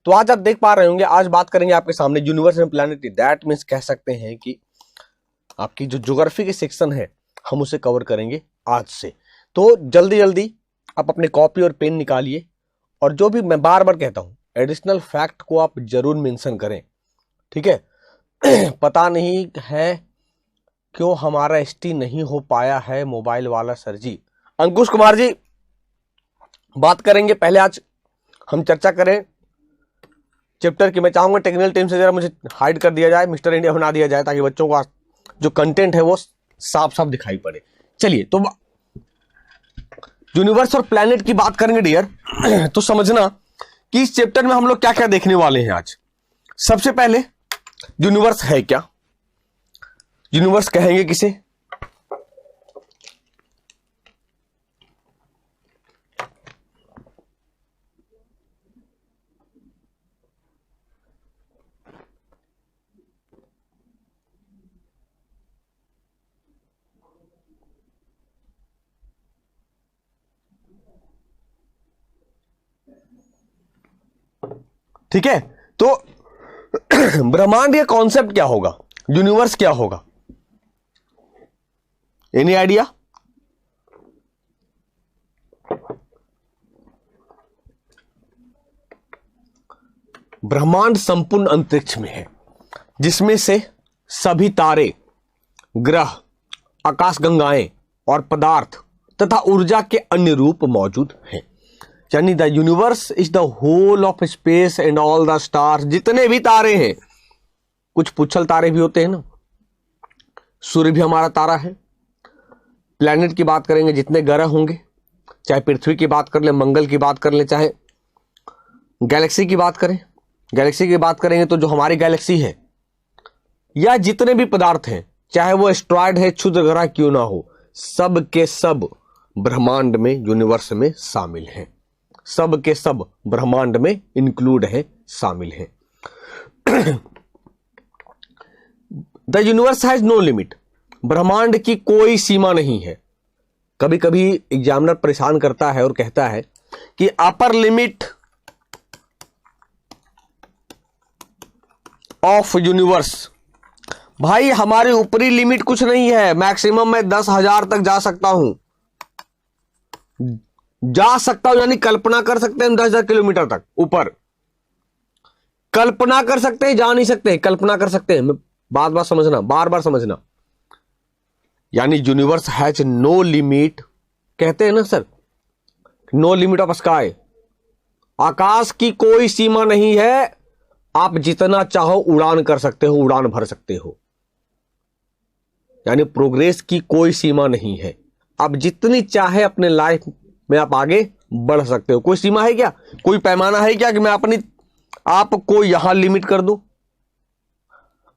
तो आज आप देख पा रहे होंगे, आज बात करेंगे आपके सामने universe and planetary. That means कह सकते हैं कि आपकी जो ज्योग्राफी की सेक्शन है हम उसे कवर करेंगे आज से। तो जल्दी जल्दी आप अपने कॉपी और पेन निकालिए, और जो भी मैं बार बार कहता हूं एडिशनल फैक्ट को आप जरूर मेंशन करें, ठीक है। पता नहीं है क्यों हमारा एसटी नहीं हो पाया है मोबाइल वाला सर जी। अंकुश कुमार जी बात करेंगे, पहले आज हम चर्चा करें चैप्टर की। मैं चाहूंगा टेक्निकल टीम से जरा मुझे हाइड कर दिया जाए, मिस्टर इंडिया बना दिया जाए, ताकि बच्चों को जो कंटेंट है वो साफ साफ दिखाई पड़े। चलिए, तो यूनिवर्स और प्लैनेट की बात करेंगे डियर। तो समझना कि इस चैप्टर में हम लोग क्या क्या देखने वाले हैं आज। सबसे पहले यूनिवर्स है क्या, यूनिवर्स कहेंगे किसे, ठीक है। तो ब्रह्मांड या कॉन्सेप्ट क्या होगा, यूनिवर्स क्या होगा, एनी आइडिया? ब्रह्मांड संपूर्ण अंतरिक्ष में है, जिसमें से सभी तारे, ग्रह, आकाशगंगाएं और पदार्थ तथा ऊर्जा के अन्य रूप मौजूद हैं। यानी the universe is the whole of space and all the stars. जितने भी तारे हैं, कुछ पुच्छल तारे भी होते हैं ना, सूर्य भी हमारा तारा है। प्लैनेट की बात करेंगे, जितने ग्रह होंगे, चाहे पृथ्वी की बात कर ले, मंगल की बात कर ले, चाहे गैलेक्सी की बात करें, गैलेक्सी की बात करेंगे तो जो हमारी गैलेक्सी है, या जितने भी पदार्थ हैं, चाहे वो एस्ट्रॉयड है, क्षुद्र ग्रह क्यों ना हो, सब के सब ब्रह्मांड में, यूनिवर्स में शामिल हैं। सब के सब ब्रह्मांड में इंक्लूड है, शामिल है। The universe has no limit. ब्रह्मांड की कोई सीमा नहीं है। कभी कभी एग्जामिनर परेशान करता है और कहता है कि अपर लिमिट ऑफ यूनिवर्स। भाई हमारी ऊपरी लिमिट कुछ नहीं है, मैक्सिमम मैं 10,000 तक जा सकता हूं, यानी कल्पना कर सकते हैं 10,000 किलोमीटर तक ऊपर। कल्पना कर सकते हैं, जा नहीं सकते, कल्पना कर सकते हैं। बात बात समझना, बार बार समझना। यानी यूनिवर्स हैज नो लिमिट, कहते हैं ना sir, no limit of sky. आकाश की कोई सीमा नहीं है, आप जितना चाहो उड़ान कर सकते हो, उड़ान भर सकते हो। यानी प्रोग्रेस की कोई सीमा नहीं है, आप जितनी चाहे अपने लाइफ में आप आगे बढ़ सकते हो। कोई सीमा है क्या, कोई पैमाना है क्या कि मैं अपनी आप को यहां लिमिट कर दूं?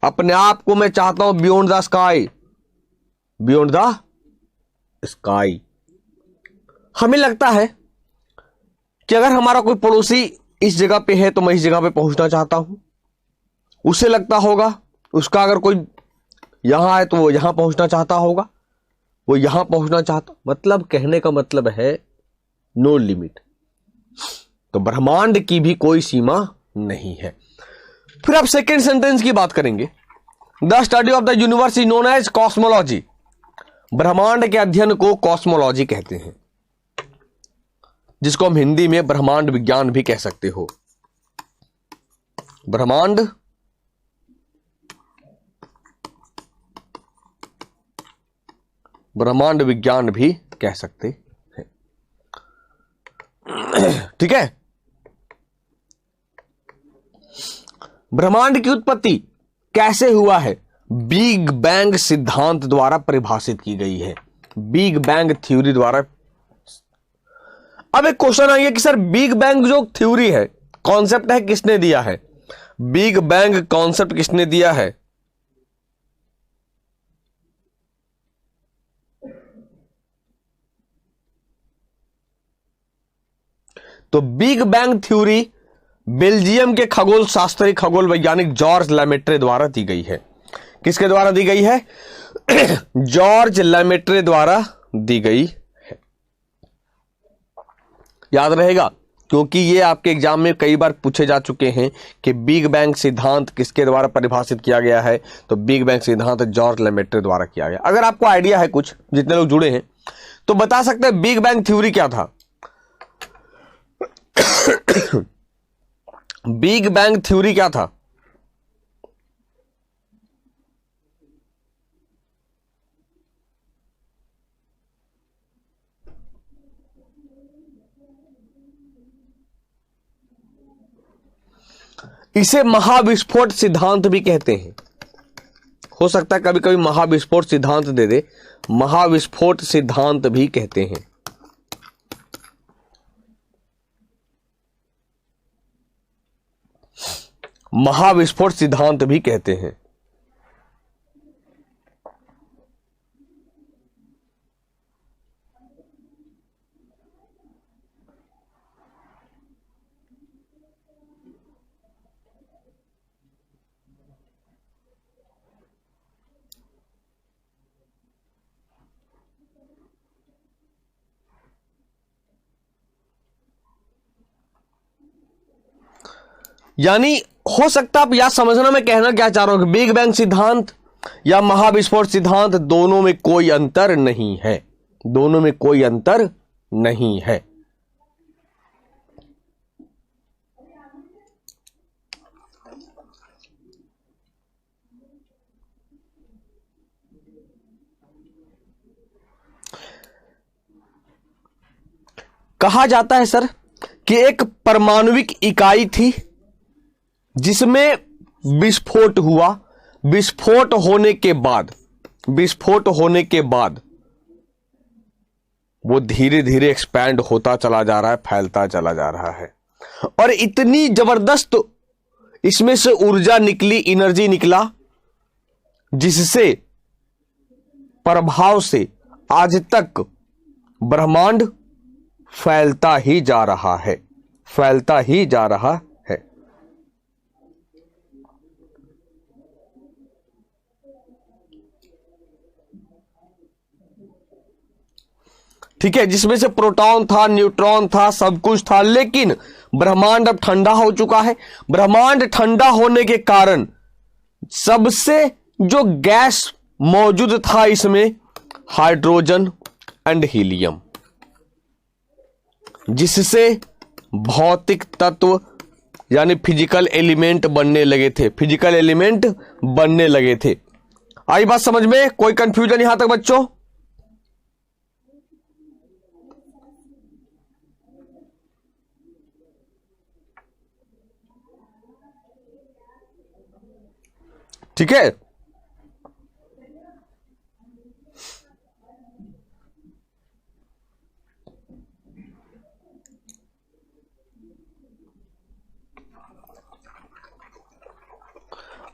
अपने आप को मैं चाहता हूं beyond the sky, beyond the sky. हमें लगता है कि अगर हमारा कोई पड़ोसी इस जगह पे है तो मैं इस जगह पे पहुंचना चाहता हूं। उसे लगता होगा, उसका अगर कोई यहां है तो वो यहां पहुंचना चाहता होगा, वो यहां पहुंचना चाहता। मतलब कहने का मतलब है नो लिमिट। तो ब्रह्मांड की भी कोई सीमा नहीं है। फिर आप सेकेंड सेंटेंस की बात करेंगे। The study of the universe is known as cosmology. ब्रह्मांड के अध्ययन को कॉस्मोलॉजी कहते हैं, जिसको हम हिंदी में ब्रह्मांड विज्ञान भी कह सकते हो। ब्रह्मांड विज्ञान भी कह सकते हैं। ठीक है। ब्रह्मांड की उत्पत्ति कैसे हुआ है? बिग बैंग सिद्धांत द्वारा परिभाषित की गई है, बिग बैंग थ्योरी द्वारा। अब एक क्वेश्चन आएगा कि सर बिग बैंग जो थ्योरी है, कॉन्सेप्ट है, किसने दिया है? बिग बैंग कॉन्सेप्ट किसने दिया है? तो बिग बैंग थ्योरी बेल्जियम के खगोल शास्त्री, खगोल वैज्ञानिक जॉर्ज लैमेट्रे द्वारा दी गई है। किसके द्वारा दी गई है? जॉर्ज लैमेट्रे द्वारा दी गई है। याद रहेगा, क्योंकि ये आपके एग्जाम में कई बार पूछे जा चुके हैं कि बिग बैंग सिद्धांत किसके द्वारा परिभाषित किया गया है। तो बिग बैंग सिद्धांत जॉर्ज लेमेट्रे द्वारा किया गया। अगर आपको आइडिया है, कुछ जितने लोग जुड़े हैं तो बता सकते हैं बिग बैंग थ्योरी क्या था। बिग बैंग थ्योरी क्या था? इसे महाविस्फोट सिद्धांत भी कहते हैं। हो सकता है कभी कभी महाविस्फोट सिद्धांत दे दे, महाविस्फोट सिद्धांत भी कहते हैं। महाविस्फोट सिद्धांत भी कहते हैं। यानी हो सकता आप या समझना मैं कहना क्या चाह रहा हूं कि बिग बैंग सिद्धांत या महाविस्फोट सिद्धांत दोनों में कोई अंतर नहीं है, दोनों में कोई अंतर नहीं है। कहा जाता है सर कि एक परमाणुविक इकाई थी जिसमें विस्फोट हुआ। विस्फोट होने के बाद वो धीरे धीरे एक्सपैंड होता चला जा रहा है, फैलता चला जा रहा है, और इतनी जबरदस्त इसमें से ऊर्जा निकली, एनर्जी निकला, जिससे प्रभाव से आज तक ब्रह्मांड फैलता ही जा रहा है, फैलता ही जा रहा है। ठीक है, जिसमें से प्रोटॉन था, न्यूट्रॉन था, सब कुछ था, लेकिन ब्रह्मांड अब ठंडा हो चुका है। ब्रह्मांड ठंडा होने के कारण सबसे जो गैस मौजूद था इसमें हाइड्रोजन एंड हीलियम, जिससे भौतिक तत्व यानी फिजिकल एलिमेंट बनने लगे थे, फिजिकल एलिमेंट बनने लगे थे। आई बात समझ में? कोई कंफ्यूजन यहां तक बच्चों? ठीक है,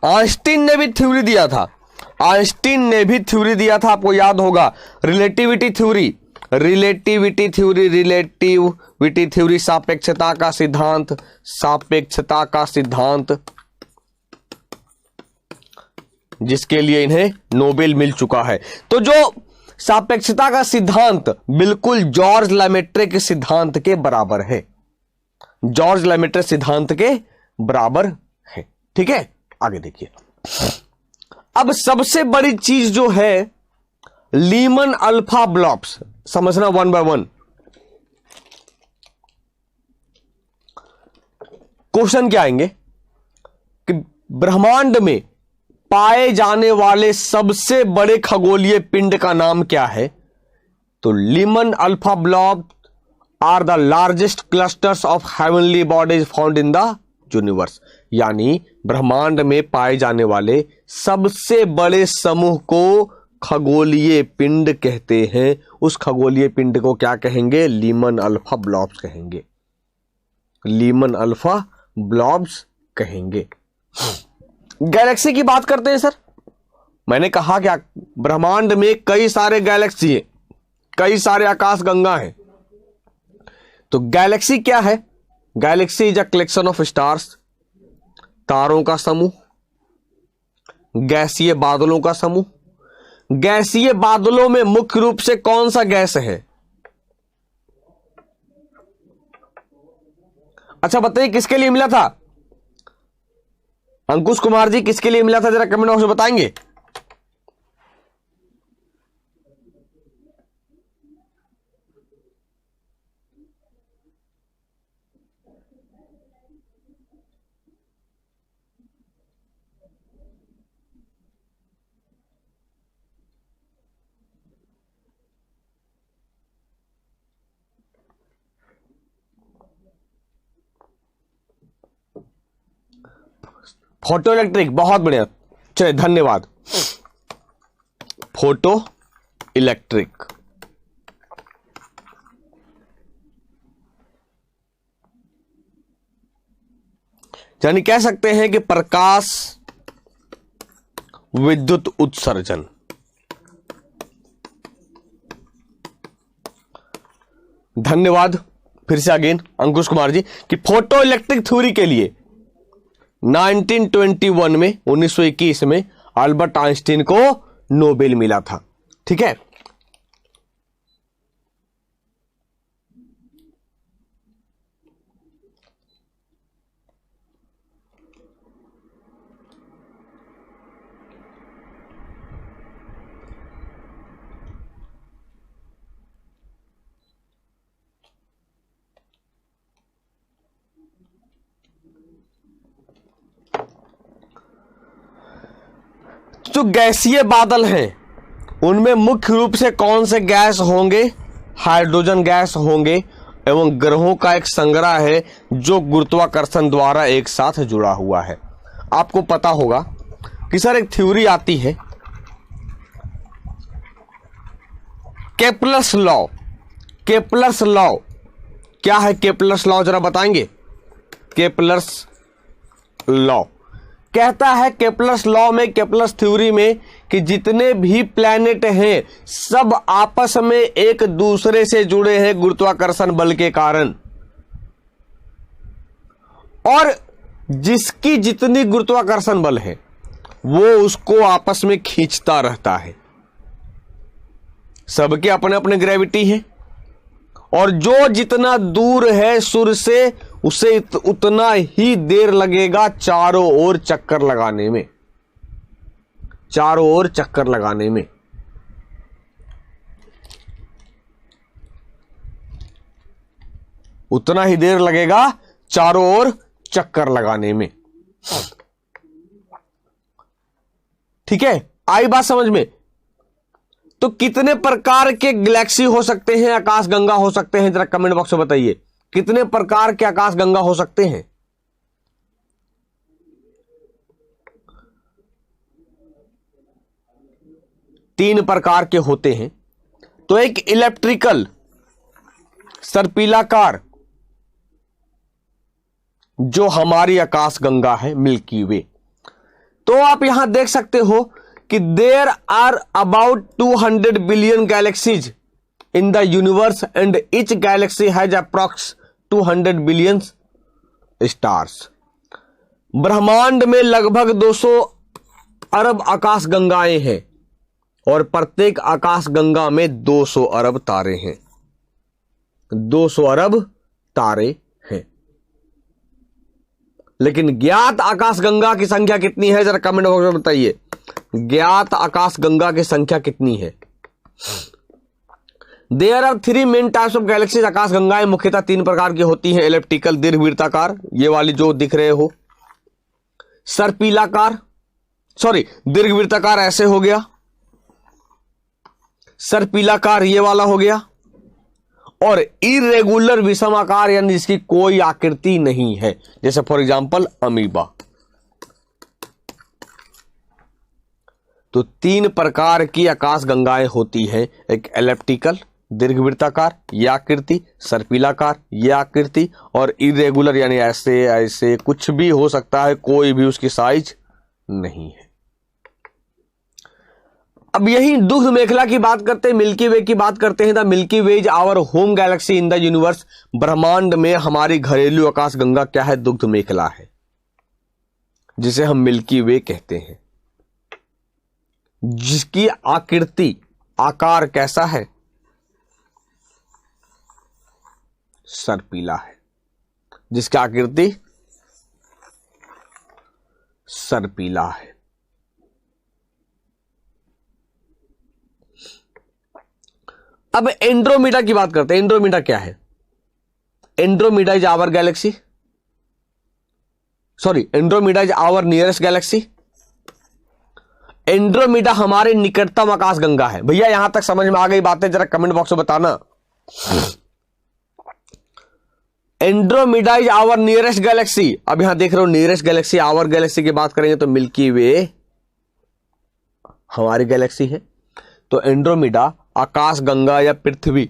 आइंस्टीन ने भी थ्योरी दिया था, आइंस्टीन ने भी थ्योरी दिया था, आपको याद होगा, relativity theory, relativity theory, relativity theory, सापेक्षता का सिद्धांत, सापेक्षता का सिद्धांत, जिसके लिए इन्हें नोबेल मिल चुका है। तो जो सापेक्षता का सिद्धांत बिल्कुल जॉर्ज लेमेट्रे के सिद्धांत के बराबर है, जॉर्ज लेमेट्रे सिद्धांत के बराबर है। ठीक है, आगे देखिए। अब सबसे बड़ी चीज जो है लीमन अल्फा ब्लॉब्स, समझना वन बाय वन। क्वेश्चन क्या आएंगे कि ब्रह्मांड में पाए जाने वाले सबसे बड़े खगोलीय पिंड का नाम क्या है? तो Lyman alpha blob are the largest clusters of heavenly bodies found in the universe. यानी ब्रह्मांड में पाए जाने वाले सबसे बड़े समूह को खगोलीय पिंड कहते हैं। उस खगोलीय पिंड को क्या कहेंगे? लीमन अल्फा ब्लॉब्स कहेंगे, लीमन अल्फा ब्लॉब्स कहेंगे। गैलेक्सी की बात करते हैं सर। मैंने कहा क्या ब्रह्मांड में कई सारे गैलेक्सी हैं, कई सारे आकाश गंगा हैं। तो गैलेक्सी क्या है? Galaxy is a collection of stars, तारों का समूह, गैसीय बादलों का समूह। गैसीय बादलों में मुख्य रूप से कौन सा गैस है? अच्छा बताइए किसके लिए मिला था? अंकुश कुमार जी किसके लिए मिला था, जरा कमेंट बॉक्स में बताएंगे। फोटो इलेक्ट्रिक, बहुत बढ़िया, चलिए धन्यवाद। फोटो इलेक्ट्रिक, यानी कह सकते हैं कि प्रकाश विद्युत उत्सर्जन। धन्यवाद फिर से अगेन अंकुश कुमार जी कि फोटो इलेक्ट्रिक थ्योरी के लिए 1921 में 1921 में अल्बर्ट आइंस्टीन को नोबेल मिला था। ठीक है, जो गैसीय बादल हैं उनमें मुख्य रूप से कौन से गैस होंगे? हाइड्रोजन गैस होंगे एवं ग्रहों का एक संग्रह है जो गुरुत्वाकर्षण द्वारा एक साथ जुड़ा हुआ है। आपको पता होगा कि सर एक थ्योरी आती है केपलर्स लॉ। केपलर्स लॉ क्या है? केपलर्स लॉ जरा बताएंगे। केपलर्स लॉ कहता है, केपलर्स लॉ में, केपलर्स थ्योरी में, कि जितने भी प्लैनेट हैं सब आपस में एक दूसरे से जुड़े हैं गुरुत्वाकर्षण बल के कारण, और जिसकी जितनी गुरुत्वाकर्षण बल है वो उसको आपस में खींचता रहता है। सबके अपने अपने ग्रेविटी है, और जो जितना दूर है सूर्य से उसे उतना ही देर लगेगा चारों ओर चक्कर लगाने में। चारों ओर चक्कर लगाने में उतना ही देर लगेगा चारों ओर चक्कर लगाने में। ठीक है, आई बात समझ में? तो कितने प्रकार के गैलेक्सी हो सकते हैं, आकाश गंगा हो सकते हैं, जरा कमेंट बॉक्स में बताइए कितने प्रकार के आकाश गंगा हो सकते हैं? तीन प्रकार के होते हैं। तो एक इलेक्ट्रिकल सर्पिलाकार जो हमारी आकाश गंगा है मिल्की वे, तो आप यहां देख सकते हो कि there are about 200 billion galaxies in the universe and each galaxy has approx 200 billion stars. ब्रह्मांड में लगभग 200 अरब आकाश गंगाएं हैं और प्रत्येक आकाश गंगा में 200 अरब तारे हैं। 200 अरब तारे हैं। लेकिन ज्ञात आकाश गंगा की संख्या कितनी है, जरा कमेंट बॉक्स में बताइए। ज्ञात आकाश गंगा की संख्या कितनी है? There are 3 main types of galaxies. आकाश गंगाएं मुख्यतः 3 प्रकार की होती हैं। इलेप्टिकल दीर्घवृत्ताकार, ये वाली जो दिख रहे हो, सर्पिलाकार, सॉरी दीर्घवृत्ताकार ऐसे हो गया, सर्पिलाकार ये वाला हो गया, और इरेगुलर विषमाकार यानी जिसकी कोई आकृति नहीं है, जैसे फॉर एग्जांपल अमीबा। तो 3 प्रकार की आकाश गंगाएं होती हैं, एक एलिप्टिकल दीर्घवृत्ताकार ये आकृति, सर्पिलाकार ये आकृति, और इरेगुलर यानी ऐसे ऐसे कुछ भी हो सकता है, कोई भी उसकी साइज नहीं है। अब यही दुग्ध मेखला की बात करते हैं, मिल्की वे की बात करते हैं। The Milky Way is our home galaxy in the universe. ब्रह्मांड में हमारी घरेलू आकाश गंगा क्या है? दुग्ध मेखला है, जिसे हम मिल्की वे कहते हैं, जिसकी आकृति आकार कैसा है? सर्पिला है। जिसकी आकृति सर्पिला है। अब एंड्रोमीडा की बात करते हैं। एंड्रोमीडा क्या है? Andromeda is our galaxy, sorry, Andromeda is our nearest galaxy. Andromeda हमारे निकटतम आकाशगंगा है। भैया यहां तक समझ में आ गई बातें? जरा कमेंट बॉक्स में बताना। एंड्रोमीडा इज आवर नियरेस्ट गैलेक्सी। अब यहां देख रहे हो नियरेस्ट गैलेक्सी, आवर गैलेक्सी की बात करेंगे तो मिल्की वे हमारी गैलेक्सी है। तो एंड्रोमीडा आकाशगंगा या पृथ्वी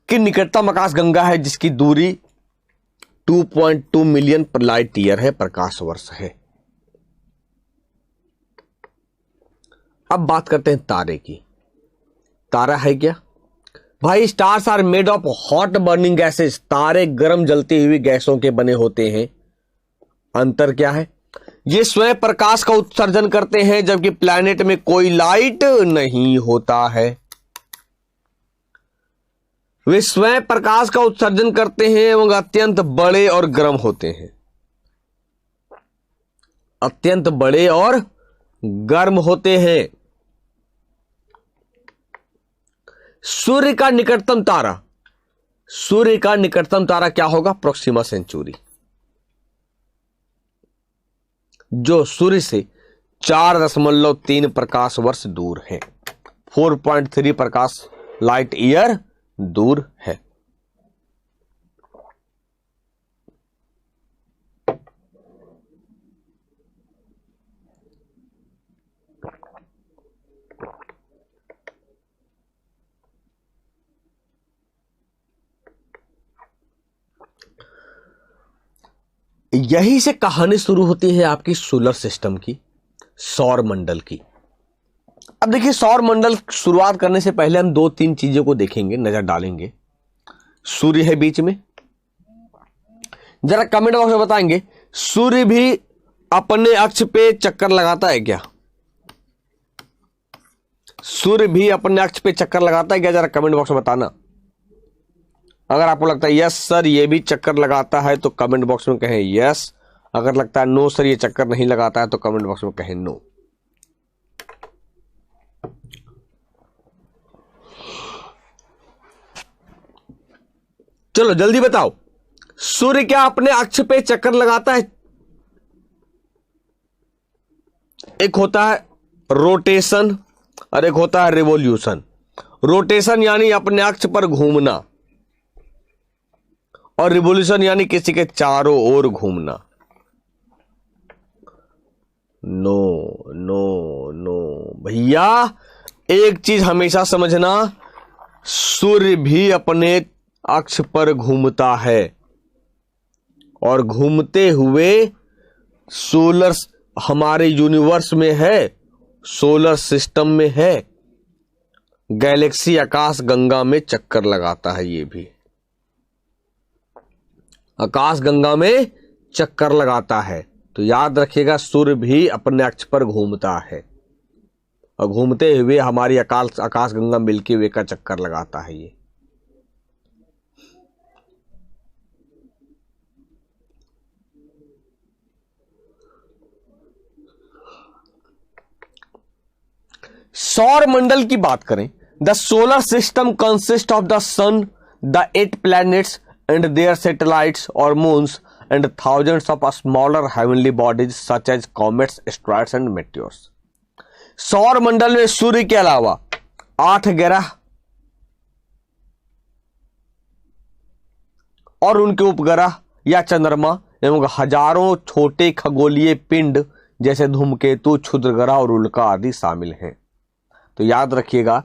की निकटतम आकाशगंगा है, जिसकी दूरी 2.2 मिलियन लाइट ईयर है, प्रकाश वर्ष है। अब बात करते हैं तारे की। तारा है क्या? भाई stars are made of hot burning gases. तारे गर्म जलती हुई गैसों के बने होते हैं। अंतर क्या है? ये स्वयं प्रकाश का उत्सर्जन करते हैं, जबकि प्लैनेट में कोई लाइट नहीं होता है। वे स्वयं प्रकाश का उत्सर्जन करते हैं एवं अत्यंत बड़े और गर्म होते हैं। अत्यंत बड़े और गर्म होते हैं। सूर्य का निकटतम तारा, सूर्य का निकटतम तारा क्या होगा? प्रोक्सिमा सेंचुरी, जो सूर्य से 4.3 प्रकाश वर्ष दूर है। 4.3 प्रकाश लाइट ईयर दूर है। यही से कहानी शुरू होती है आपकी सोलर सिस्टम की, सौर मंडल की। अब देखिए, सौर मंडल शुरुआत करने से पहले हम 2-3 चीजों को देखेंगे, नजर डालेंगे। सूर्य है बीच में। जरा कमेंट बॉक्स में बताएंगे, सूर्य भी अपने अक्ष पे चक्कर लगाता है क्या? सूर्य भी अपने अक्ष पे चक्कर लगाता है क्या? जरा कमेंट बॉक्स में बताना। अगर आपको लगता है यस सर ये भी चक्कर लगाता है तो कमेंट बॉक्स में कहें यस। अगर लगता है नो सर ये चक्कर नहीं लगाता है तो कमेंट बॉक्स में कहें नो। चलो जल्दी बताओ, सूर्य क्या अपने अक्ष पे चक्कर लगाता है? एक होता है रोटेशन और एक होता है रिवॉल्यूशन। रोटेशन यानी अपने अक्ष पर घूमना, और रिवॉल्यूशन यानी किसी के चारों ओर घूमना। नो नो नो भैया, एक चीज हमेशा समझना, सूर्य भी अपने अक्ष पर घूमता है और घूमते हुए सोलर हमारे यूनिवर्स में है, सोलर सिस्टम में है, गैलेक्सी आकाश गंगा में चक्कर लगाता है। ये भी आकाश गंगा में चक्कर लगाता है। तो याद रखिएगा, सूर्य भी अपने अक्ष पर घूमता है और घूमते हुए हमारी आकाश गंगा मिल्की वे का चक्कर लगाता है। ये सौर मंडल की बात करें, the solar system consist of the sun, the 8 planets and their satellites or moons, and thousands of smaller heavenly bodies such as comets, asteroids and meteors. सौर मंडल में सूर्य के अलावा 8 ग्रह और उनके उपग्रह या चंद्रमा एवं हजारों छोटे खगोलीय पिंड जैसे धूमकेतु, क्षुद्र ग्रह और उल्का आदि शामिल हैं। तो याद रखिएगा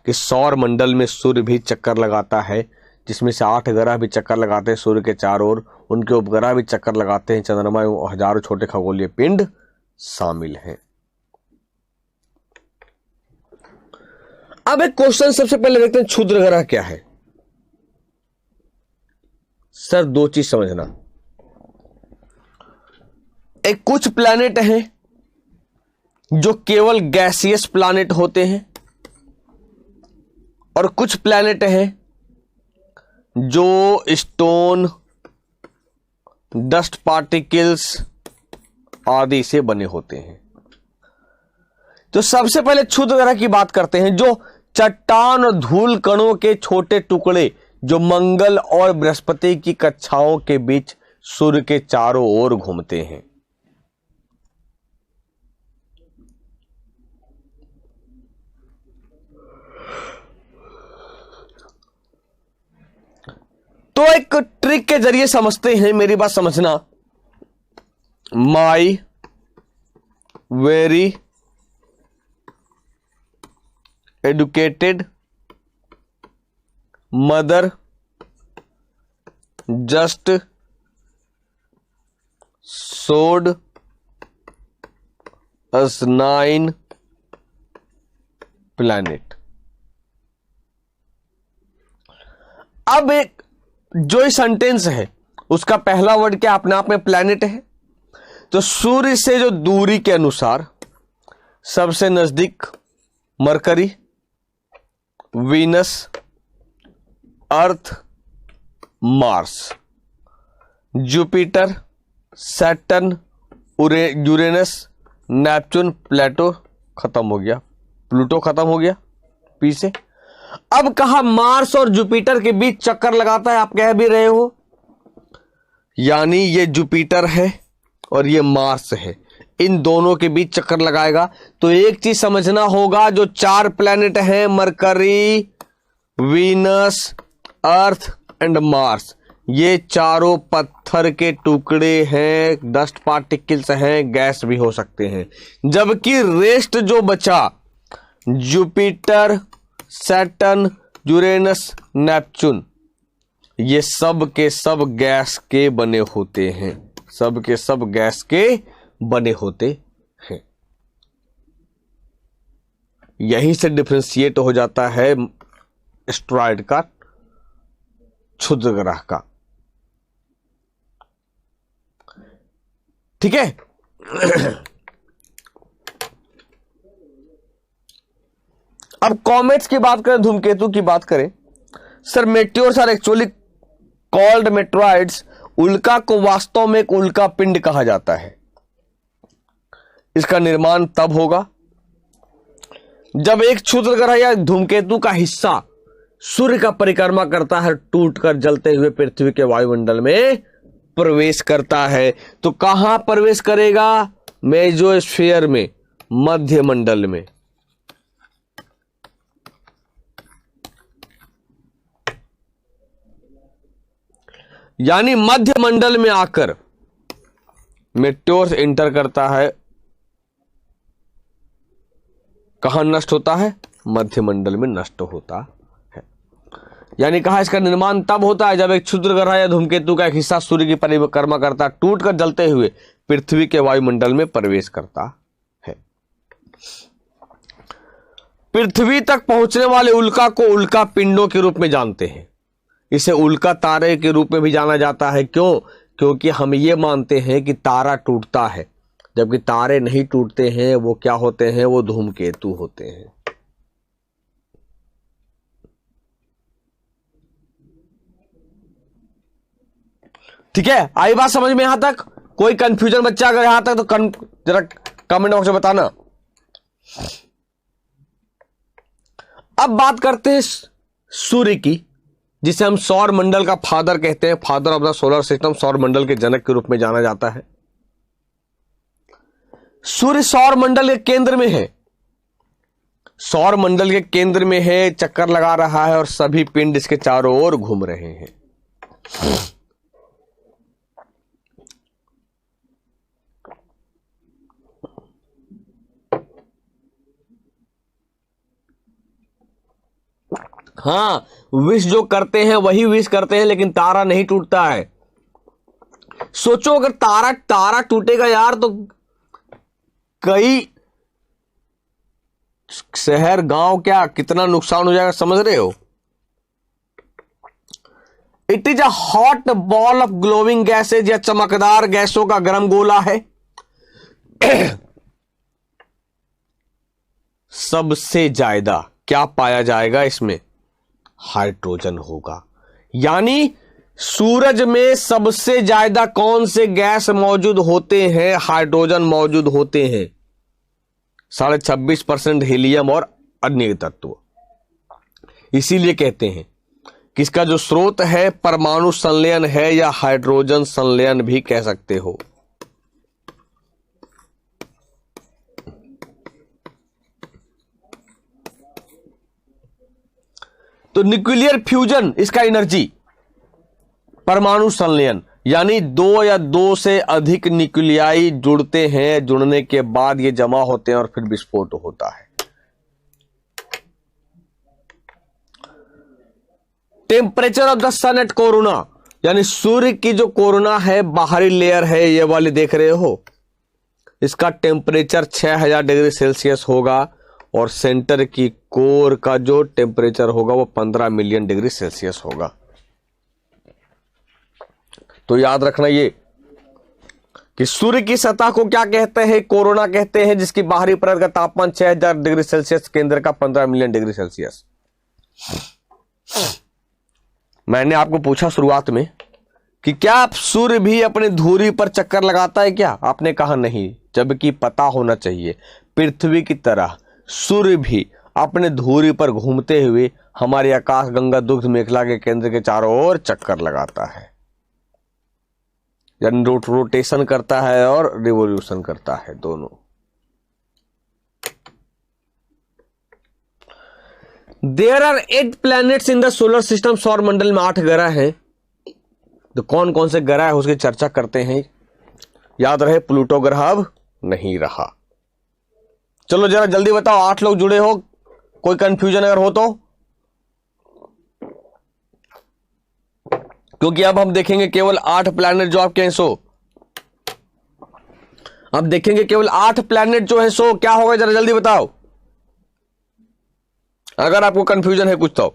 कि सौर मंडल में सूर्य भी चक्कर लगाता है, जिसमें से 8 ग्रह भी चक्कर लगाते हैं सूर्य के चारों ओर, उनके उपग्रह भी चक्कर लगाते हैं, चंद्रमा एवं हजारों छोटे खगोलीय पिंड शामिल हैं। अब एक क्वेश्चन सबसे पहले देखते हैं, क्षुद्र ग्रह क्या है? सर 2 चीज समझना, एक कुछ प्लैनेट हैं जो केवल गैसियस प्लैनेट होते हैं और कुछ प्लैनेट हैं जो स्टोन, डस्ट पार्टिकल्स आदि से बने होते हैं। तो सबसे पहले क्षुद्र ग्रह की बात करते हैं, जो चट्टान और धूल कणों के छोटे टुकड़े जो मंगल और बृहस्पति की कक्षाओं के बीच सूर्य के चारों ओर घूमते हैं। तो एक ट्रिक के जरिए समझते हैं, मेरी बात समझना। My very educated mother just showed us 9 planet। अब एक जो सेंटेंस है उसका पहला वर्ड क्या अपने आप में प्लैनेट है। तो सूर्य से जो दूरी के अनुसार सबसे नजदीक Mercury, Venus, Earth, Mars, Jupiter, Saturn, Uranus, Neptune, Pluto खत्म हो गया, प्लूटो खत्म हो गया पी से। अब कहा मार्स और जुपिटर के बीच चक्कर लगाता है, आप कह भी रहे हो, यानी ये जुपिटर है और ये मार्स है, इन दोनों के बीच चक्कर लगाएगा। तो एक चीज समझना होगा, जो 4 प्लैनेट हैं mercury, Venus, earth and Mars, ये चारों पत्थर के टुकड़े हैं, डस्ट पार्टिकल्स हैं, गैस भी हो सकते हैं। जबकि रेस्ट जो बचा, जुपिटर, सैटर्न, यूरेनस, नेपच्यून, ये सब के सब गैस के बने होते हैं, सब के सब गैस के बने होते हैं। यहीं से डिफरेंशिएट हो जाता है एस्टेरॉयड का, क्षुद्र ग्रह का। ठीक है। अब कॉमेट्स की बात करें, धूमकेतु की बात करें, sir meteors are actually called meteoroids. उल्का को वास्तव में एक उल्का पिंड कहा जाता है। इसका निर्माण तब होगा जब एक क्षुद्र ग्रह या धूमकेतु का हिस्सा सूर्य का परिक्रमा करता है, टूटकर जलते हुए पृथ्वी के वायुमंडल में प्रवेश करता है। तो कहां प्रवेश करेगा? मेसोस्फीयर में, मध्य मंडल में। यानी मध्य मंडल में आकर मेट्योर्स इंटर करता है। कहां नष्ट होता है? मध्य मंडल में नष्ट होता है। यानी कहा इसका निर्माण तब होता है जब एक क्षुद्र ग्रह या धूमकेतु का एक हिस्सा सूर्य की परिक्रमा करता, टूटकर जलते हुए पृथ्वी के वायुमंडल में प्रवेश करता है। पृथ्वी तक पहुंचने वाले उल्का को उल्का पिंडों के रूप में जानते हैं। इसे उल्का तारे के रूप में भी जाना जाता है। क्यों? क्योंकि हम ये मानते हैं कि तारा टूटता है, जबकि तारे नहीं टूटते हैं। वो क्या होते हैं? वो धूमकेतु होते हैं। ठीक है, आई बात समझ में? यहां तक कोई कंफ्यूजन बच्चा अगर यहां तक तो जरा कमेंट बॉक्स में बताना। अब बात करते हैं सूर्य की, जिसे हम सौर मंडल का फादर कहते हैं, father of the solar system, सौर मंडल के जनक के रूप में जाना जाता है। सूर्य सौर मंडल के केंद्र में है, सौर मंडल के केंद्र में है, चक्कर लगा रहा है और सभी पिंड इसके चारों ओर घूम रहे हैं। हाँ, विश जो करते हैं वही विश करते हैं, लेकिन तारा नहीं टूटता है। सोचो अगर तारा टूटेगा यार, तो कई शहर गांव क्या कितना नुकसान हो जाएगा, समझ रहे हो? It is a hot ball of glowing gases, या चमकदार गैसों का गर्म गोला है। सबसे ज्यादा क्या पाया जाएगा इसमें? हाइड्रोजन होगा। यानी सूरज में सबसे ज्यादा कौन से गैस मौजूद होते हैं? हाइड्रोजन मौजूद होते हैं, 26.5% हीलियम और अन्य तत्व। इसीलिए कहते हैं कि इसका जो स्रोत है परमाणु संलयन है या हाइड्रोजन संलयन भी कह सकते हो। तो न्यूक्लियर फ्यूजन इसका एनर्जी, परमाणु संलयन यानी 2 या 2 से अधिक न्यूक्लियाई जुड़ते हैं, जुड़ने के बाद ये जमा होते हैं और फिर विस्फोट होता है। Temperature of the sun at corona, यानी सूर्य की जो कोरोना है, बाहरी लेयर है, ये वाली देख रहे हो, इसका टेम्परेचर 6000 डिग्री सेल्सियस होगा और सेंटर की कोर का जो टेम्परेचर होगा वो 15 मिलियन डिग्री सेल्सियस होगा। तो याद रखना ये कि सूर्य की सतह को क्या कहते हैं? कोरोना कहते हैं, जिसकी बाहरी परत का तापमान 6000 डिग्री सेल्सियस, केंद्र का 15 मिलियन डिग्री सेल्सियस। मैंने आपको पूछा शुरुआत में कि क्या सूर्य भी अपनी धुरी पर चक्कर लगाता है क्या? आपने कहा नहीं, जबकि पता होना चाहिए पृथ्वी की तरह सूर्य भी अपने धुरी पर घूमते हुए हमारी आकाश गंगा दुग्ध मेखला के केंद्र के चारों ओर चक्कर लगाता है, यानी रोटेशन करता है और रिवोल्यूशन करता है, दोनों। There are 8 planets in the solar system. सौर मंडल में 8 ग्रह हैं। तो कौन कौन से ग्रह है उसकी चर्चा करते हैं। याद रहे प्लूटो ग्रह अब नहीं रहा। चलो जरा जल्दी बताओ, 8 लोग जुड़े हो, कोई कंफ्यूजन अगर हो तो? क्योंकि अब हम देखेंगे केवल 8 प्लैनेट जो आपके हैं सो। अब देखेंगे केवल 8 प्लैनेट जो है सो क्या होगा, जरा जल्दी बताओ अगर आपको कंफ्यूजन है कुछ तो।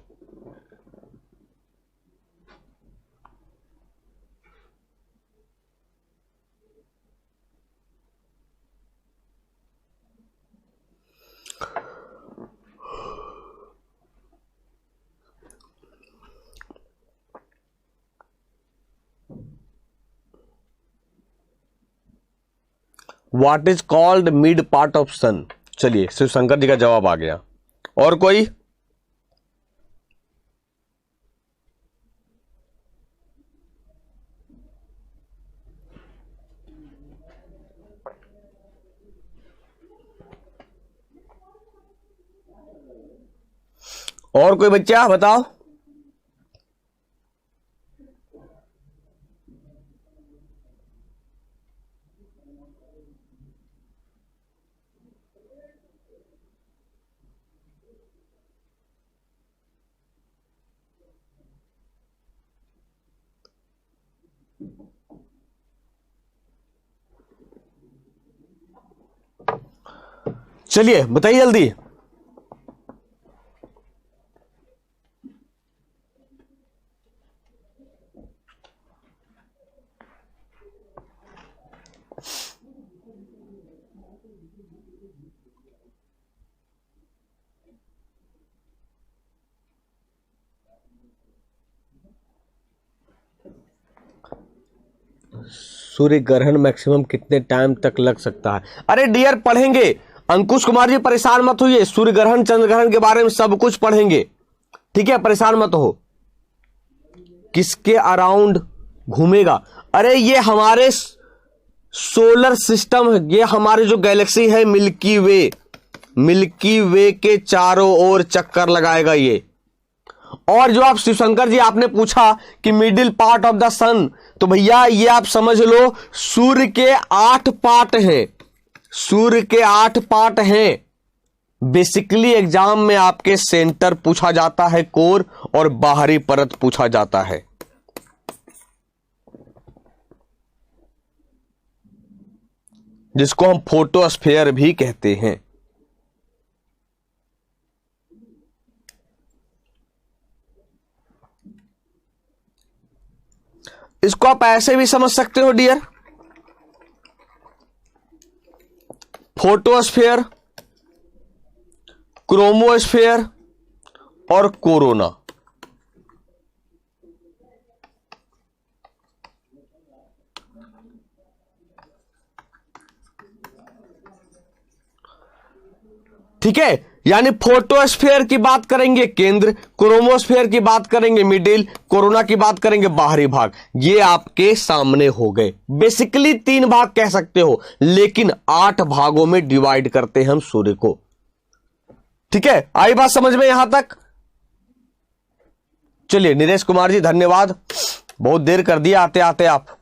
What is called mid part of sun? चलिए शिव शंकर जी का जवाब आ गया। और कोई? और कोई बच्चा बताओ। चलिए बताइए जल्दी। सूर्य ग्रहण मैक्सिमम कितने टाइम तक लग सकता है? अरे डियर पढ़ेंगे, अंकुश कुमार जी परेशान मत होइए, सूर्य ग्रहण चंद्र ग्रहण के बारे में सब कुछ पढ़ेंगे, ठीक है, परेशान मत हो। किसके अराउंड घूमेगा? अरे ये हमारे सोलर सिस्टम, ये हमारी जो गैलेक्सी है मिल्की वे के चारों ओर चक्कर लगाएगा ये। और जो आप शिवशंकर जी आपने पूछा कि मिडिल पार्ट ऑफ द सन, तो भैया ये आप समझ लो सूर्य के 8 पार्ट हैं, सूर्य के 8 पार्ट हैं। बेसिकली एग्जाम में आपके सेंटर पूछा जाता है कोर और बाहरी परत पूछा जाता है। जिसको हम फोटोस्फीयर भी कहते हैं। इसको आप ऐसे भी समझ सकते हो डियर, फोटोस्फीयर, क्रोमोस्फीयर और कोरोना। ठीक है, यानी फोटोस्फीयर की बात करेंगे केंद्र, क्रोमोस्फीयर की बात करेंगे मिडिल, कोरोना की बात करेंगे बाहरी भाग। ये आपके सामने हो गए। बेसिकली 3 भाग कह सकते हो, लेकिन 8 भागों में डिवाइड करते हैं हम सूर्य को। ठीक है, आई बात समझ में यहां तक? चलिए नीरज कुमार जी धन्यवाद, बहुत देर कर दिया आते आते आप।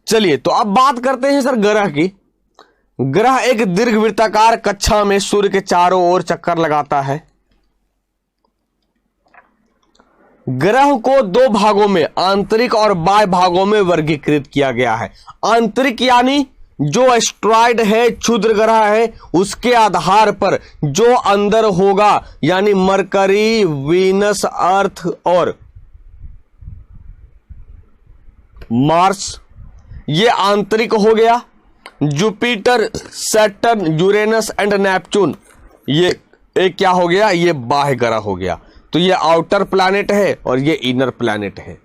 चलिए तो अब बात करते हैं सर ग्रह की। ग्रह एक दीर्घवृत्ताकार कक्षा में सूर्य के चारों ओर चक्कर लगाता है। ग्रह को 2 भागों में, आंतरिक और बाह्य भागों में वर्गीकृत किया गया है। आंतरिक यानी जो एस्ट्रॉयड है, क्षुद्र ग्रह है, उसके आधार पर जो अंदर होगा, यानी मरकरी, वीनस, अर्थ और मार्स, ये आंतरिक हो गया। Jupiter, Saturn, Uranus and Neptune, ये एक क्या हो गया, ये बाह्य ग्रह हो गया। तो ये आउटर प्लैनेट है और ये इनर प्लैनेट है।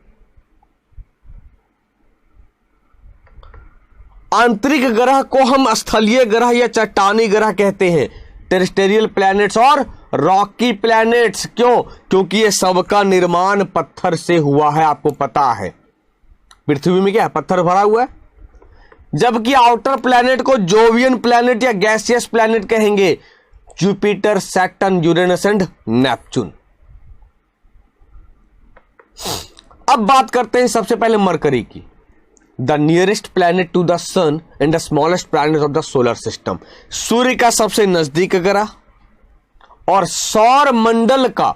आंतरिक ग्रह को हम स्थलीय ग्रह या चट्टानी ग्रह कहते हैं, टेरेस्टेरियल प्लैनेट्स और रॉकी प्लैनेट्स। क्यों? क्योंकि ये सबका निर्माण पत्थर से हुआ है। आपको पता है पृथ्वी में क्या है, पत्थर भरा हुआ है। जबकि आउटर प्लैनेट को जोवियन प्लैनेट या गैसियस प्लैनेट कहेंगे, Jupiter, Saturn, Uranus and Neptune. अब बात करते हैं सबसे पहले मरकरी की। The nearest planet to the sun and the smallest planet of the solar system. सूर्य का सबसे नजदीक ग्रह और सौर मंडल का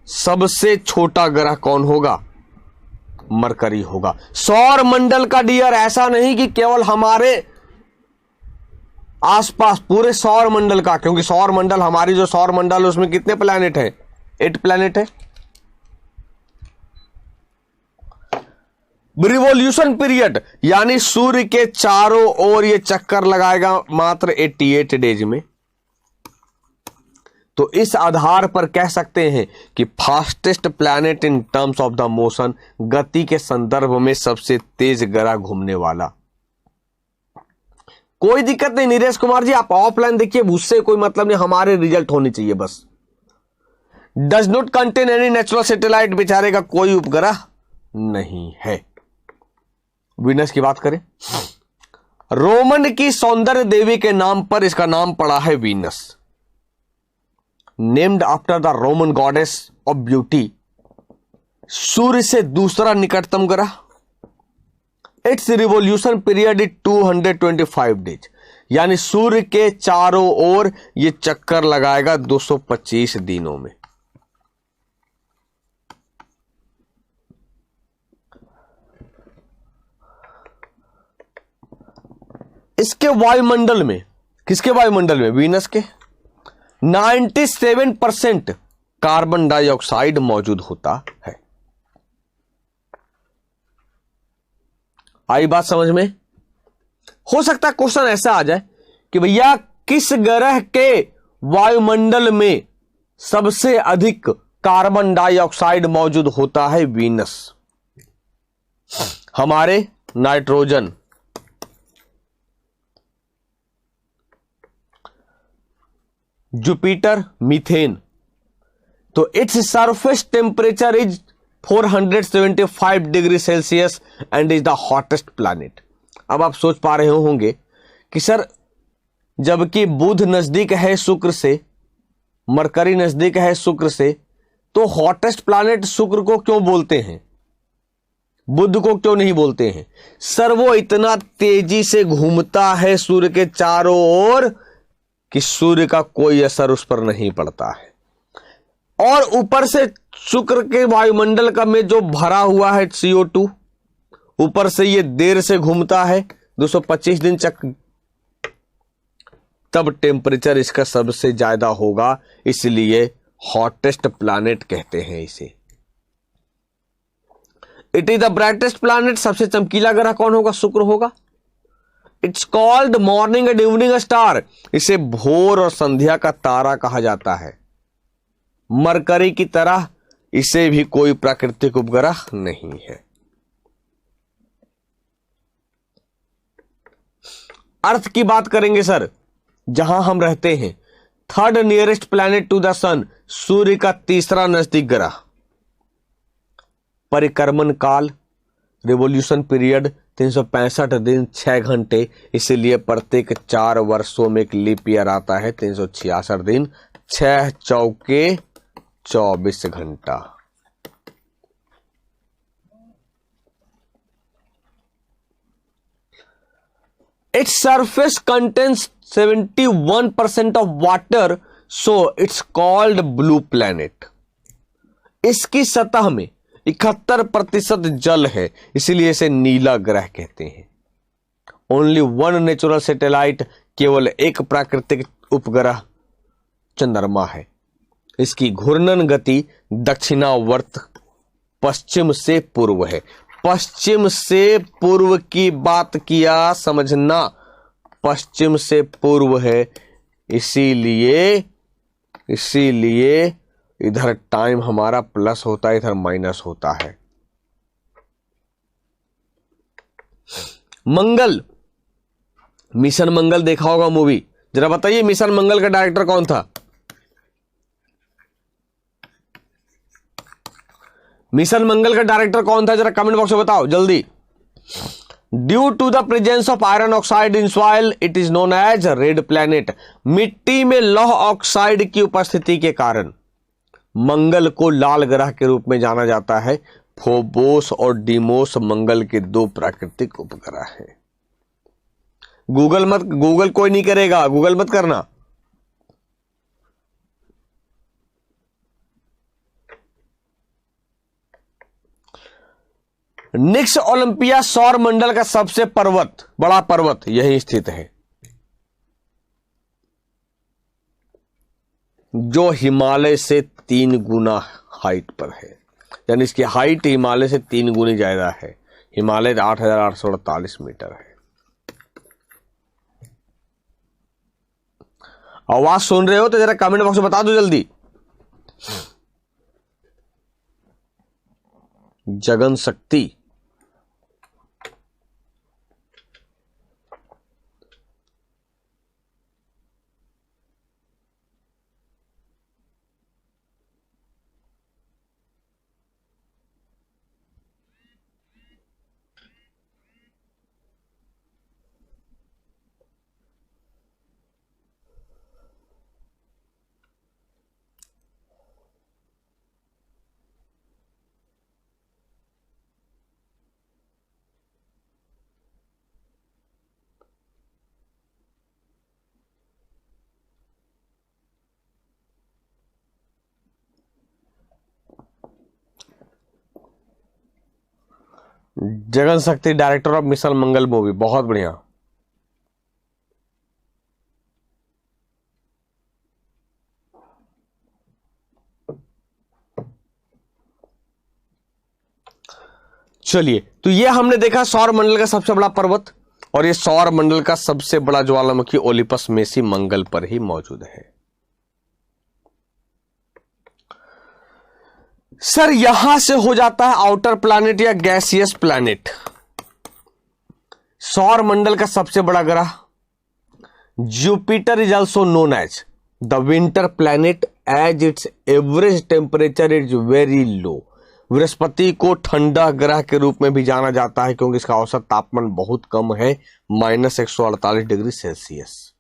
सबसे छोटा ग्रह कौन होगा? मरकरी होगा। सौर मंडल का डियर ऐसा नहीं कि केवल हमारे आसपास, पूरे सौर मंडल का, क्योंकि सौर मंडल, हमारी जो सौर मंडल है उसमें कितने प्लैनेट है? 8 प्लैनेट है। रिवॉल्यूशन पीरियड यानी सूर्य के चारों ओर ये चक्कर लगाएगा मात्र 88 डेज में। तो इस आधार पर कह सकते हैं कि fastest planet in terms of the motion, गति के संदर्भ में सबसे तेज ग्रह घूमने वाला। कोई दिक्कत नहीं नीरज कुमार जी, आप ऑफलाइन देखिए, उससे कोई मतलब नहीं, हमारे रिजल्ट होनी चाहिए बस। Does not contain any natural satellite, बेचारे का कोई उपग्रह नहीं है। वीनस की बात करें, रोमन की सौंदर्य देवी के नाम पर इसका नाम पड़ा है Venus, named after the Roman goddess of beauty. सूर्य से दूसरा निकटतम ग्रह। It's revolution period is 225 days, यानी सूर्य के चारों ओर ये चक्कर लगाएगा 225 दिनों में। इसके वायुमंडल में, किसके वायुमंडल में? वीनस के 97% कार्बन डाइऑक्साइड मौजूद होता है। आई बात समझ में? हो सकता है क्वेश्चन ऐसा आ जाए कि भैया किस ग्रह के वायुमंडल में सबसे अधिक कार्बन डाइऑक्साइड मौजूद होता है? वीनस। हमारे नाइट्रोजन, जुपिटर मीथेन। तो its surface temperature is 475 degree Celsius and is the hottest planet. अब आप सोच पा रहे होंगे कि सर जबकि बुध नजदीक है शुक्र से, मरकरी नजदीक है शुक्र से, तो हॉटेस्ट प्लैनेट शुक्र को क्यों बोलते हैं, बुध को क्यों नहीं बोलते हैं? सर वो इतना तेजी से घूमता है सूर्य के चारों ओर कि सूर्य का कोई असर उस पर नहीं पड़ता है। और ऊपर से शुक्र के वायुमंडल का में जो भरा हुआ है CO2, ऊपर से ये देर से घूमता है 225 दिन चक्र, तब टेम्परेचर इसका सबसे ज्यादा होगा, इसलिए हॉटेस्ट प्लैनेट कहते हैं इसे। It is the brightest planet, सबसे चमकीला ग्रह कौन होगा? शुक्र होगा। It's called morning and evening star, इसे भोर और संध्या का तारा कहा जाता है। मरकरी की तरह इसे भी कोई प्राकृतिक उपग्रह नहीं है। अर्थ की बात करेंगे सर, जहां हम रहते हैं, third nearest planet to the sun, सूर्य का तीसरा नजदीक ग्रह। परिक्रमण काल, रिवोल्यूशन पीरियड 365 दिन 6 घंटे, इसीलिए प्रत्येक 4 वर्षों में एक लीप ईयर आता है। 366 दिन 6 चौके 24 घंटा। Its surface contains 71% of water, so it's called blue planet. इसकी सतह में 71% जल है, इसीलिए इसे नीला ग्रह कहते हैं। ओनली वन नेचुरल सैटेलाइट, केवल एक प्राकृतिक उपग्रह चंद्रमा है। इसकी घूर्णन गति दक्षिणावर्त पश्चिम से पूर्व है। पश्चिम से पूर्व की बात किया, समझना, पश्चिम से पूर्व है, इसीलिए इधर टाइम हमारा प्लस होता है, इधर माइनस होता है। मंगल, मिशन मंगल देखा होगा मूवी, जरा बताइए मिशन मंगल का डायरेक्टर कौन था? मिशन मंगल का डायरेक्टर कौन था, जरा कमेंट बॉक्स में बताओ जल्दी। Due to the presence of iron oxide in soil, it is known as red planet. मिट्टी में लौह ऑक्साइड की उपस्थिति के कारण मंगल को लाल ग्रह के रूप में जाना जाता है। फोबोस और डीमोस मंगल के 2 प्राकृतिक उपग्रह हैं। गूगल कोई नहीं करेगा, गूगल मत करना। निक्स ओलंपिया सौर मंडल का सबसे बड़ा पर्वत यहीं स्थित है, जो हिमालय से 3 गुना हाइट पर है। यानी इसकी हाइट हिमालय से 3 गुनी ज्यादा है। हिमालय 8,848 मीटर है। आवाज सुन रहे हो तो जरा कमेंट बॉक्स में बता दो जल्दी। जगन शक्ति, जगन शक्ति director of mission Mangal movie, बहुत बढ़िया। चलिए, तो ये हमने देखा सौर मंडल का सबसे बड़ा पर्वत, और ये सौर मंडल का सबसे बड़ा ज्वालामुखी ओलिपस मेसी मंगल पर ही मौजूद है। सर यहां से हो जाता है आउटर प्लैनेट या गैसियस प्लैनेट। सौर मंडल का सबसे बड़ा ग्रह Jupiter is also known as the winter planet as its average temperature is very low. बृहस्पति को ठंडा ग्रह के रूप में भी जाना जाता है क्योंकि इसका औसत तापमान बहुत कम है, -148 डिग्री सेल्सियस।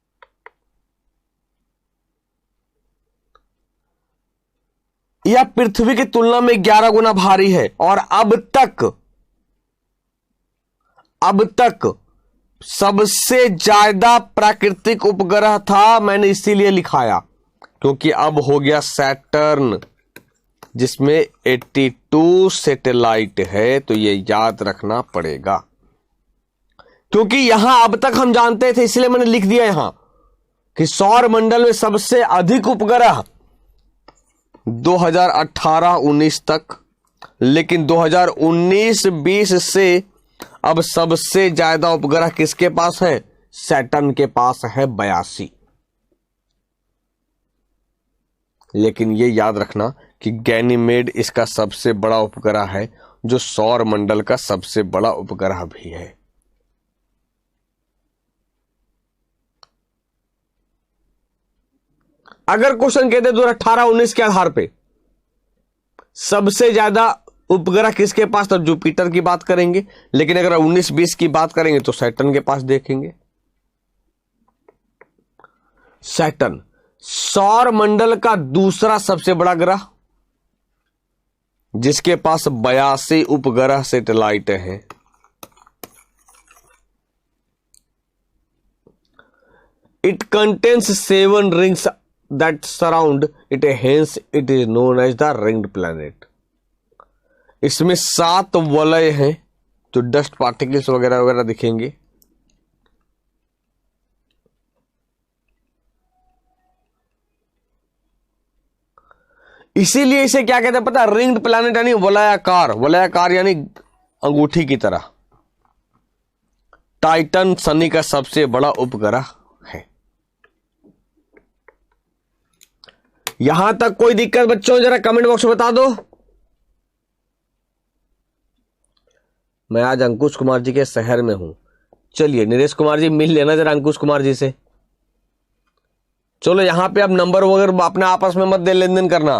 यह पृथ्वी की तुलना में 11 गुना भारी है, और अब तक सबसे ज्यादा प्राकृतिक उपग्रह था। मैंने इसीलिए लिखाया क्योंकि अब हो गया सैटर्न, जिसमें 82 सैटेलाइट है, तो ये याद रखना पड़ेगा। क्योंकि यहां अब तक हम जानते थे, इसलिए मैंने लिख दिया यहां कि सौर मंडल में सबसे अधिक उपग्रह 2018-19 तक लेकिन 2019-20 से अब सबसे ज्यादा उपग्रह किसके पास है? सैटर्न के पास है 82। लेकिन ये याद रखना कि गैनीमेड इसका सबसे बड़ा उपग्रह है, जो सौर मंडल का सबसे बड़ा उपग्रह भी है। अगर क्वेश्चन कहते 2018-19 के आधार पे सबसे ज्यादा उपग्रह किसके पास, तब जुपिटर की बात करेंगे। लेकिन अगर 19-20 की बात करेंगे तो सैटर्न के पास देखेंगे। सैटर्न सौर मंडल का दूसरा सबसे बड़ा ग्रह, जिसके पास 82 उपग्रह सैटेलाइट हैं। It contains 7 rings that surround it, hence it is known as the ringed planet. इसमें 7 वलय हैं, जो डस्ट पार्टिकल्स वगैरह वगैरह दिखेंगे। इसीलिए इसे क्या कहते हैं पता है? रिंग्ड प्लैनेट यानी वलयाकार। वलयाकार यानी अंगूठी की तरह। टाइटन शनि का सबसे बड़ा उपग्रह है। यहां तक कोई दिक्कत बच्चों? जरा कमेंट बॉक्स में बता दो। मैं आज अंकुश कुमार जी के शहर में हूं। चलिए नरेश कुमार जी मिल लेना जरा अंकुश कुमार जी से। चलो यहां पे अब नंबर वगैरह अपने आपस में मत दे लेन देन करना।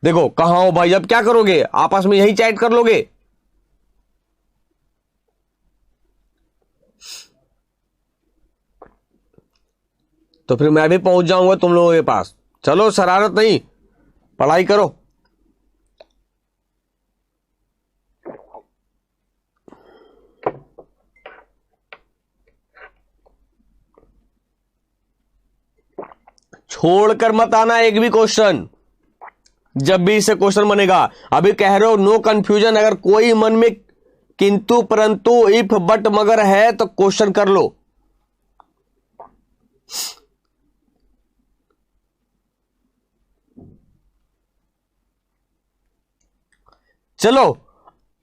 देखो कहां हो भाई, अब क्या करोगे? आपस में यही चैट कर लोगे? तो फिर मैं भी पहुंच जाऊंगा तुम लोगों के पास। चलो शरारत नहीं, पढ़ाई करो। छोड़कर मत आना एक भी क्वेश्चन, जब भी इसे क्वेश्चन बनेगा। अभी कह रहे हो नो कंफ्यूजन। अगर कोई मन में किंतु परंतु इफ बट मगर है तो क्वेश्चन कर लो। चलो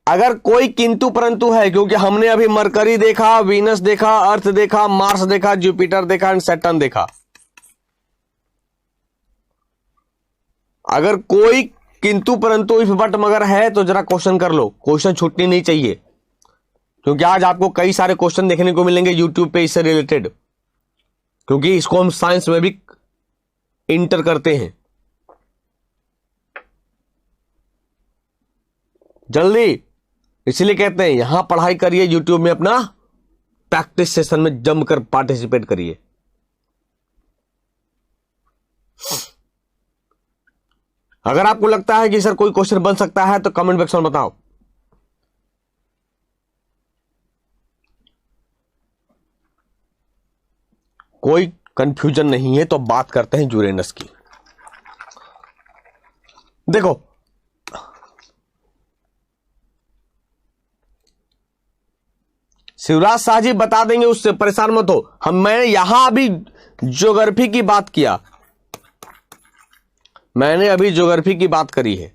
अगर कोई किंतु परंतु है, क्योंकि हमने अभी मरकरी देखा, वीनस देखा, अर्थ देखा, मार्स देखा, जुपिटर देखा एंड सैटर्न देखा। अगर कोई किंतु परंतु इफ बट मगर है तो जरा क्वेश्चन कर लो। क्वेश्चन छूटनी नहीं चाहिए, क्योंकि आज आपको कई सारे क्वेश्चन देखने को मिलेंगे यूट्यूब पे इससे रिलेटेड, क्योंकि इसको हम साइंस में भी इंटर करते हैं। जल्दी, इसलिए कहते हैं यहां पढ़ाई करिए, यूट्यूब में अपना प्रैक्टिस सेशन में जमकर पार्टिसिपेट करिए। अगर आपको लगता है कि सर कोई क्वेश्चन बन सकता है तो कमेंट बॉक्स में बताओ। कोई कंफ्यूजन नहीं है तो बात करते हैं यूरेनस की। देखो शिवराज शाह जी बता देंगे, उससे परेशान मत हो। मैंने यहां अभी ज्योग्राफी की बात किया, मैंने अभी ज्योग्राफी की बात करी है।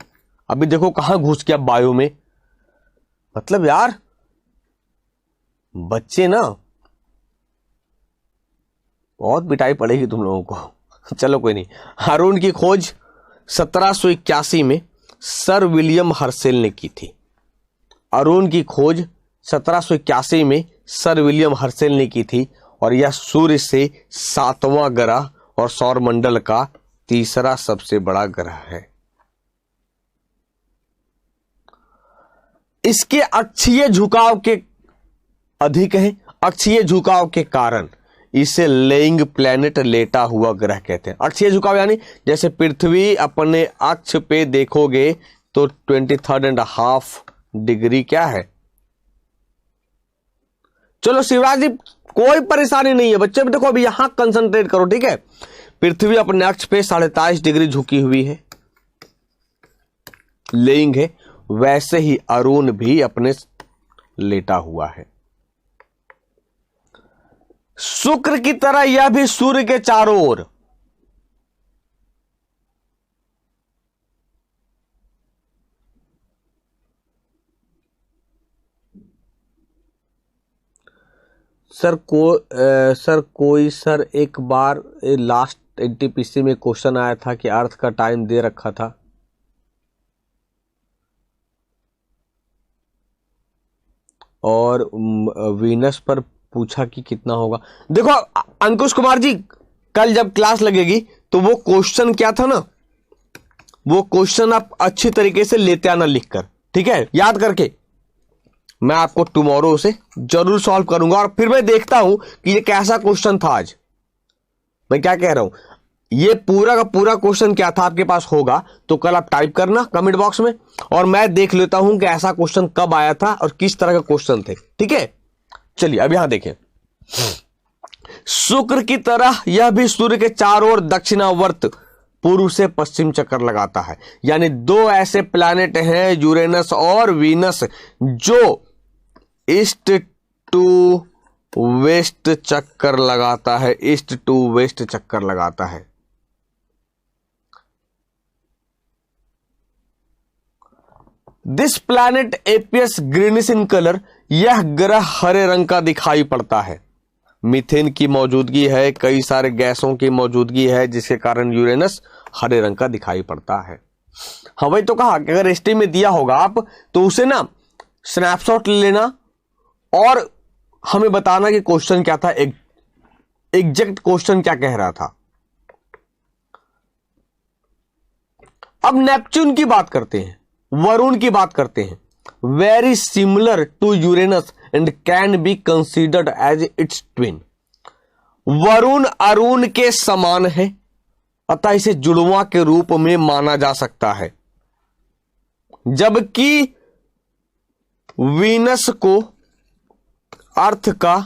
अभी देखो कहां घुस गया बायो में। मतलब यार बच्चे ना, बहुत पिटाई पड़ेगी तुम लोगों को। चलो कोई नहीं। अरुण की खोज 1781 में सर विलियम हर्शेल ने की थी। अरुण की खोज 1781 में सर विलियम हर्शेल ने की थी, और यह सूर्य से 7वां ग्रह और सौर मंडल का तीसरा सबसे बड़ा ग्रह है। इसके अक्षीय झुकाव के अधिक है। अक्षीय झुकाव के कारण इसे लेइंग प्लैनेट, लेटा हुआ ग्रह कहते हैं। अक्षीय झुकाव यानी जैसे पृथ्वी अपने अक्ष पे देखोगे तो 23.5 डिग्री क्या है। चलो शिवराज जी कोई परेशानी नहीं है बच्चे, देखो अभी यहां कंसंट्रेट करो, ठीक है। पृथ्वी अपने अक्ष पे 23.5 डिग्री झुकी हुई है, लेइंग है। वैसे ही अरुण भी अपने लेटा हुआ है। शुक्र की तरह यह भी सूर्य के चारों ओर सर कोई सर एक बार लास्ट एनटीपीसी में क्वेश्चन आया था कि अर्थ का टाइम दे रखा था। और वीनस पर पूछा कि कितना होगा। देखो अंकुश कुमार जी, कल जब क्लास लगेगी तो वो क्वेश्चन क्या था ना, वो क्वेश्चन आप अच्छी तरीके से लेते आना लिखकर, ठीक है, याद करके। मैं आपको टुमारो से जरूर सॉल्व करूंगा और फिर मैं देखता हूं कि ये कैसा क्वेश्चन था आज। मैं क्या कह रहा हूं, ये पूरा का पूरा क्वेश्चन क्या था आपके पास होगा तो कल आप टाइप करना कमेंट बॉक्स में, और मैं देख लेता हूं कि ऐसा क्वेश्चन कब आया था और किस तरह का क्वेश्चन थे, ठीक है। चलिए अब यहां देखें, शुक्र की तरह यह भी सूर्य के चारों ओर दक्षिणावर्त पूर्व से पश्चिम चक्कर लगाता है। यानी दो ऐसे प्लैनेट हैं यूरेनस और वीनस जो ईस्ट टू वेस्ट चक्कर लगाता है, ईस्ट टू वेस्ट चक्कर लगाता है। This planet एपियस greenish in colour, यह ग्रह हरे रंग का दिखाई पड़ता है। मीथेन की मौजूदगी है, कई सारे गैसों की मौजूदगी है जिसके कारण यूरेनस हरे रंग का दिखाई पड़ता है। हाँ वही तो कहा कि अगर एसटी में दिया होगा आप तो उसे ना स्नैपशॉट ले लेना और हमें बताना कि क्वेश्चन क्या था, एग्जैक्ट क्वेश्चन क्या कह रहा था। अब नेपच्यून की बात करते हैं, वरुण की बात करते हैं। Very similar to Uranus and can be considered as its twin. Varun Arun के समान है, अतः इसे जुड़वा के रूप में माना जा सकता है, जबकि वीनस को अर्थ का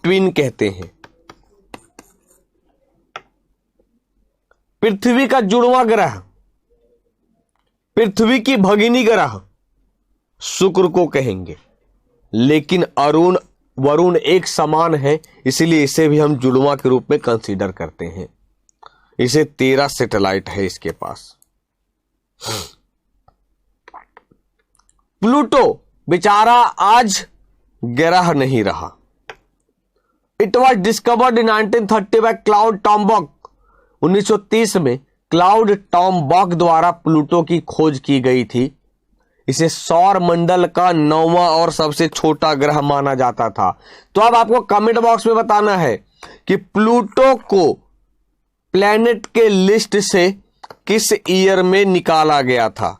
ट्विन कहते हैं। पृथ्वी का जुड़वा ग्रह, पृथ्वी की भगिनी ग्रह शुक्र को कहेंगे, लेकिन अरुण वरुण एक समान है, इसलिए इसे भी हम जुड़वा के रूप में कंसीडर करते हैं। इसे 13 सैटेलाइट है इसके पास। प्लूटो बेचारा आज ग्रह नहीं रहा। It was discovered in 1930 by Clyde Tombaugh. 1930 में क्लाउड टॉम्बॉक द्वारा प्लूटो की खोज की गई थी। इसे सौर मंडल का 9वां और सबसे छोटा ग्रह माना जाता था। तो अब आपको कमेंट बॉक्स में बताना है कि प्लूटो को प्लैनेट के लिस्ट से किस ईयर में निकाला गया था,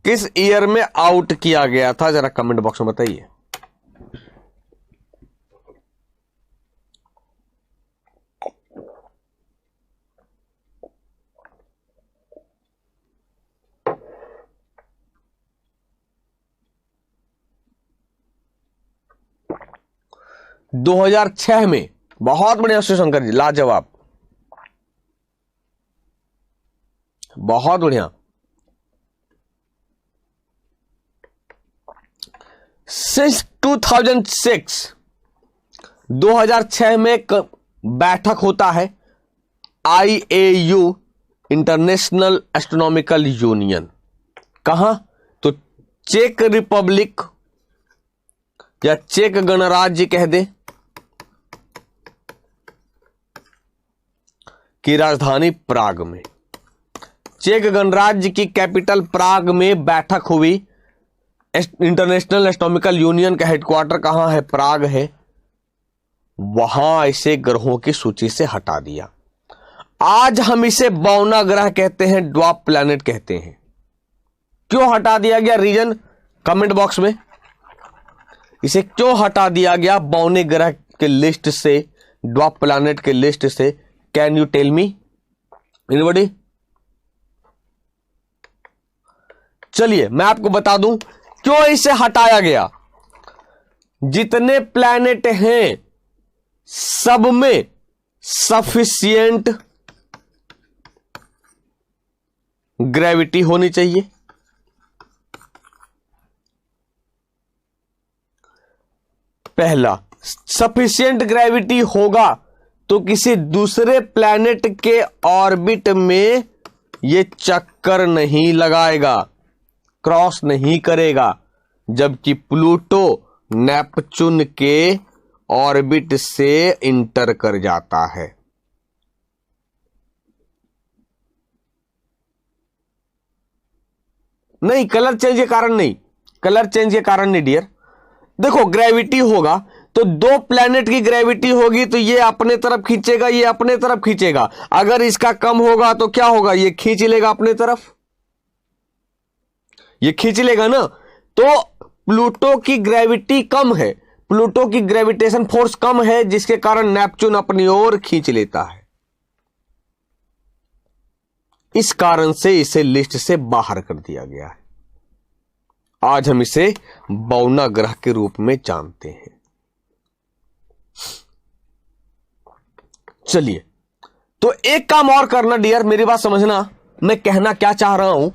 किस ईयर में आउट किया गया था, जरा कमेंट बॉक्स में बताइए। – 2006 में। बहुत बढ़िया शिवशंकर जी, लाजवाब, बहुत बढ़िया। सिंस 2006 में बैठक होता है IAU इंटरनेशनल एस्ट्रोनॉमिकल यूनियन। कहां? तो चेक रिपब्लिक या चेक गणराज्य कह दे की राजधानी प्राग में। चेक गणराज्य की कैपिटल प्राग में बैठक हुई। इंटरनेशनल एस्ट्रोनॉमिकल यूनियन का हेडक्वार्टर कहां है? प्राग है। वहां इसे ग्रहों की सूची से हटा दिया। आज हम इसे बौना ग्रह कहते हैं, ड्वार्फ प्लैनेट कहते हैं। क्यों हटा दिया गया? रीजन कमेंट बॉक्स में। इसे क्यों हटा दिया गया बौने ग्रह के लिस्ट से, ड्वार्फ प्लैनेट के लिस्ट से? Can you tell me anybody? चलिए मैं आपको बता दूं क्यों इसे हटाया गया। जितने प्लैनेट हैं सब में सफिशिएंट ग्रेविटी होनी चाहिए। पहला, सफिशिएंट ग्रेविटी होगा तो किसी दूसरे प्लैनेट के ऑर्बिट में यह चक्कर नहीं लगाएगा, क्रॉस नहीं करेगा। जबकि प्लूटो नेपच्यून के ऑर्बिट से इंटर कर जाता है। नहीं, कलर चेंज के कारण नहीं, कलर चेंज के कारण नहीं डियर। देखो ग्रेविटी होगा तो दो प्लैनेट की ग्रेविटी होगी तो ये अपने तरफ खींचेगा, ये अपने तरफ खींचेगा। अगर इसका कम होगा तो क्या होगा, ये खींच लेगा अपने तरफ, ये खींच लेगा ना। तो प्लूटो की ग्रेविटी कम है, प्लूटो की ग्रेविटेशन फोर्स कम है, जिसके कारण नेपच्यून अपनी ओर खींच लेता है। इस कारण से इसे लिस्ट से बाहर कर दिया गया है। आज हम इसे बौना ग्रह के रूप में जानते हैं। चलिए, तो एक काम और करना डियर, मेरी बात समझना, मैं कहना क्या चाह रहा हूं।